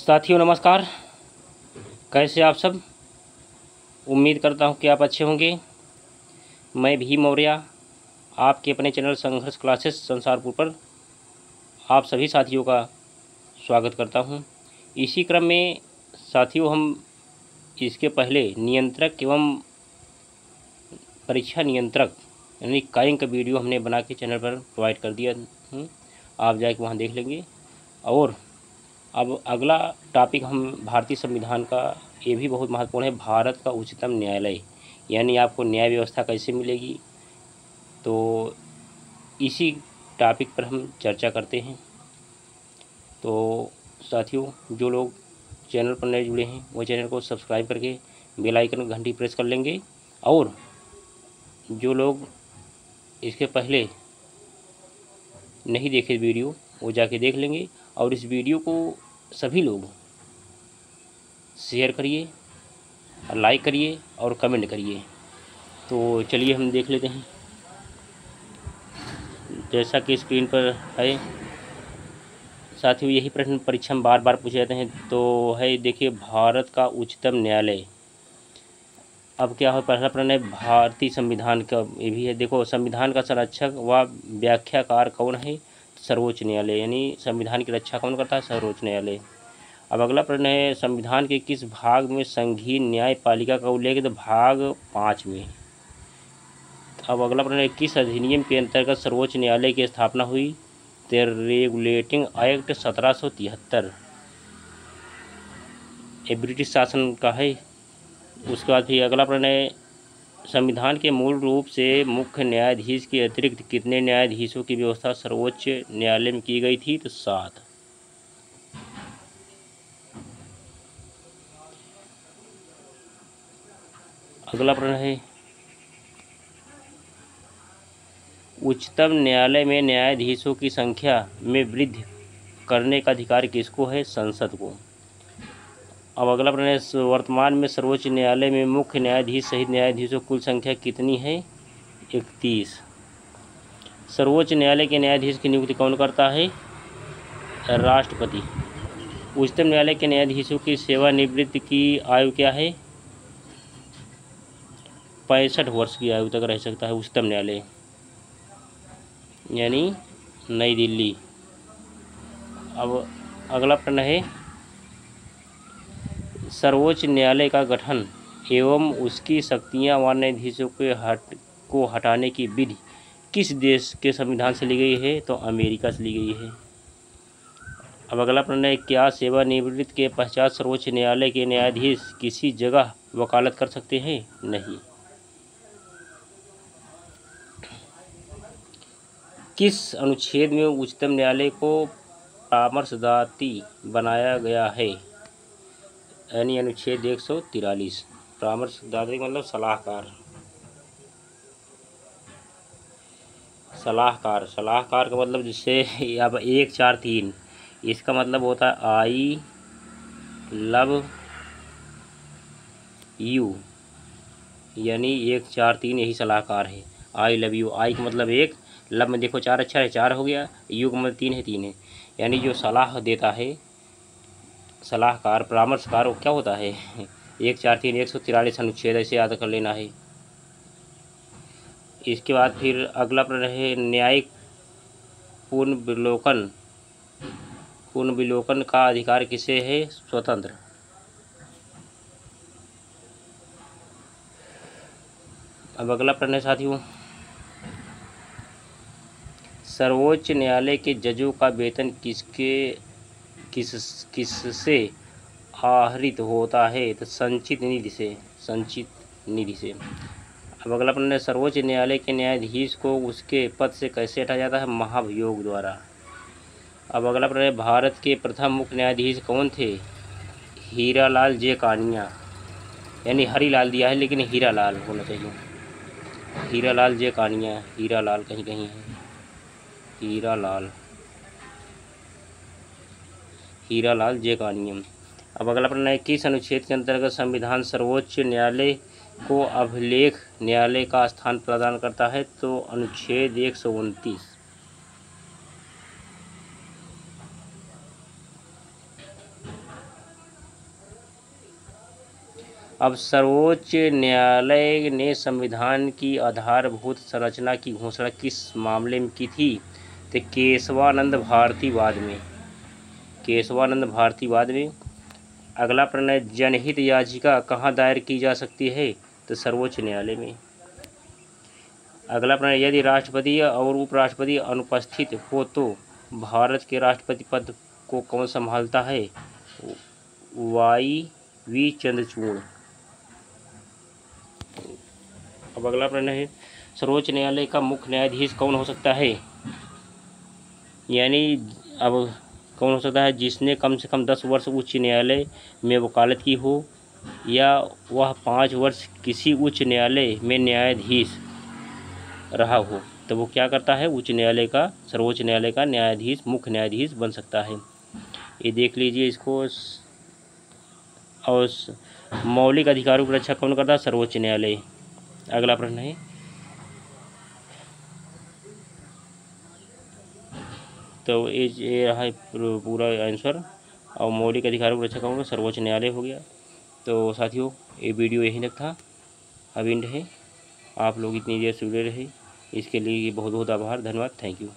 साथियों नमस्कार। कैसे आप सब? उम्मीद करता हूं कि आप अच्छे होंगे। मैं भी मौर्य आपके अपने चैनल संघर्ष क्लासेस संसारपुर पर आप सभी साथियों का स्वागत करता हूं। इसी क्रम में साथियों हम इसके पहले नियंत्रक एवं परीक्षा नियंत्रक यानी काइंग का वीडियो हमने बना के चैनल पर प्रोवाइड कर दिया हूँ, आप जाके वहाँ देख लेंगे। और अब अगला टॉपिक हम भारतीय संविधान का, ये भी बहुत महत्वपूर्ण है, भारत का उच्चतम न्यायालय यानी आपको न्याय व्यवस्था कैसे मिलेगी, तो इसी टॉपिक पर हम चर्चा करते हैं। तो साथियों जो लोग चैनल पर नए जुड़े हैं वो चैनल को सब्सक्राइब करके बेल आइकन घंटी प्रेस कर लेंगे, और जो लोग इसके पहले नहीं देखे वीडियो वो जाके देख लेंगे। और इस वीडियो को सभी लोग शेयर करिए, लाइक करिए और कमेंट करिए। तो चलिए हम देख लेते हैं। जैसा कि स्क्रीन पर है साथियों, यही प्रश्न परीक्षा में बार बार पूछे जाते हैं। तो है देखिए, भारत का उच्चतम न्यायालय। अब क्या है, पहला प्रश्न है भारतीय संविधान का, ये भी है। देखो, संविधान का संरक्षक व व्याख्याकार कौन है? सर्वोच्च न्यायालय, यानी संविधान की रक्षा कौन करता है? सर्वोच्च न्यायालय। अब अगला प्रश्न है संविधान के किस भाग में संघीय न्यायपालिका का उल्लेख है? तो भाग 5 में। अब अगला प्रश्न है किस अधिनियम के अंतर्गत सर्वोच्च न्यायालय की स्थापना हुई? तो रेगुलेटिंग एक्ट 1773, ये ब्रिटिश शासन का है। उसके बाद फिर अगला प्रश्न है संविधान के मूल रूप से मुख्य न्यायाधीश के अतिरिक्त कितने न्यायाधीशों की व्यवस्था सर्वोच्च न्यायालय में की गई थी? तो 7। अगला प्रश्न है उच्चतम न्यायालय में न्यायाधीशों की संख्या में वृद्धि करने का अधिकार किसको है? संसद को। अब अगला प्रश्न है वर्तमान में सर्वोच्च न्यायालय में मुख्य न्यायाधीश सहित न्यायाधीशों कुल संख्या कितनी है? 31। सर्वोच्च न्यायालय के न्यायाधीश की नियुक्ति कौन करता है? राष्ट्रपति। उच्चतम न्यायालय के न्यायाधीशों की सेवानिवृत्ति की आयु क्या है? 65 वर्ष की आयु तक रह सकता है उच्चतम न्यायालय, यानी नई दिल्ली। अब अगला प्रश्न है सर्वोच्च न्यायालय का गठन एवं उसकी शक्तियां व न्यायाधीशों को हटाने की विधि किस देश के संविधान से ली गई है? तो अमेरिका से ली गई है। अब अगला प्रश्न है क्या सेवानिवृत्ति के पश्चात सर्वोच्च न्यायालय के न्यायाधीश किसी जगह वकालत कर सकते हैं? नहीं। किस अनुच्छेद में उच्चतम न्यायालय को परामर्शदाती बनाया गया है? यानी अनुच्छेद 143। परामर्शदाती मतलब सलाहकार। सलाहकार का मतलब जिससे अब 143, इसका मतलब होता है आई लव यू, यानी 143 यही सलाहकार है। आई लव यू, आई का मतलब 1, लव में देखो 4 अक्षर है, 4 हो गया, यू का मतलब 3 है, 3 है। यानी जो सलाह देता है सलाहकार, परामर्शकार, वो क्या होता है? 143 143 अनुच्छेद, ऐसे याद कर लेना है। इसके बाद फिर अगला प्रश्न है न्यायिक पुनर्विलोकन का अधिकार किसे है? स्वतंत्र। अब अगला प्रश्न है साथियों सर्वोच्च न्यायालय के जजों का वेतन किससे आहरित होता है? तो संचित निधि से। अब अगला प्रश्न है सर्वोच्च न्यायालय के न्यायाधीश को उसके पद से कैसे हटाया जाता है? महाभियोग द्वारा। अब अगला प्रश्न है भारत के प्रथम मुख्य न्यायाधीश कौन थे? हीरालाल जे कानिया, यानी हरिलाल दिया है लेकिन हीरालाल होना चाहिए। हीरालाल जे कानिया, हीरालाल कहीं कहीं है, हीरालाल जे कानियम। अब अगला प्रश्न है किस अनुच्छेद के अंतर्गत संविधान सर्वोच्च न्यायालय को अभिलेख न्यायालय का स्थान प्रदान करता है? तो अनुच्छेद 129। अब सर्वोच्च न्यायालय ने संविधान की आधारभूत संरचना की घोषणा किस मामले में की थी? तो केशवानंद भारतीवाद में। केशवानंद भारतीवाद में। अगला प्रश्न है, जनहित याचिका कहाँ दायर की जा सकती है? तो सर्वोच्च न्यायालय में। अगला प्रश्न, यदि राष्ट्रपति और उपराष्ट्रपति अनुपस्थित हो तो भारत के राष्ट्रपति पद को कौन संभालता है? Y.V. चंद्रचूड़। अब अगला प्रश्न है, सर्वोच्च न्यायालय का मुख्य न्यायाधीश कौन हो सकता है? यानी अब कौन हो सकता है? जिसने कम से कम 10 वर्ष उच्च न्यायालय में वकालत की हो, या वह 5 वर्ष किसी उच्च न्यायालय में न्यायाधीश रहा हो, तो वो क्या करता है? उच्च न्यायालय का, सर्वोच्च न्यायालय का न्यायाधीश, मुख्य न्यायाधीश बन सकता है। ये देख लीजिए इसको। और मौलिक अधिकारों की रक्षा कौन करता है? सर्वोच्च न्यायालय। अगला प्रश्न है, तो ये रहा पूरा आंसर। और मौलिक अधिकारों की रक्षा कौन करता है? सर्वोच्च न्यायालय हो गया। तो साथियों, ये वीडियो यहीं तक था। अब एंड है। आप लोग इतनी देर से जुड़े रहे, इसके लिए बहुत बहुत आभार, धन्यवाद, थैंक यू।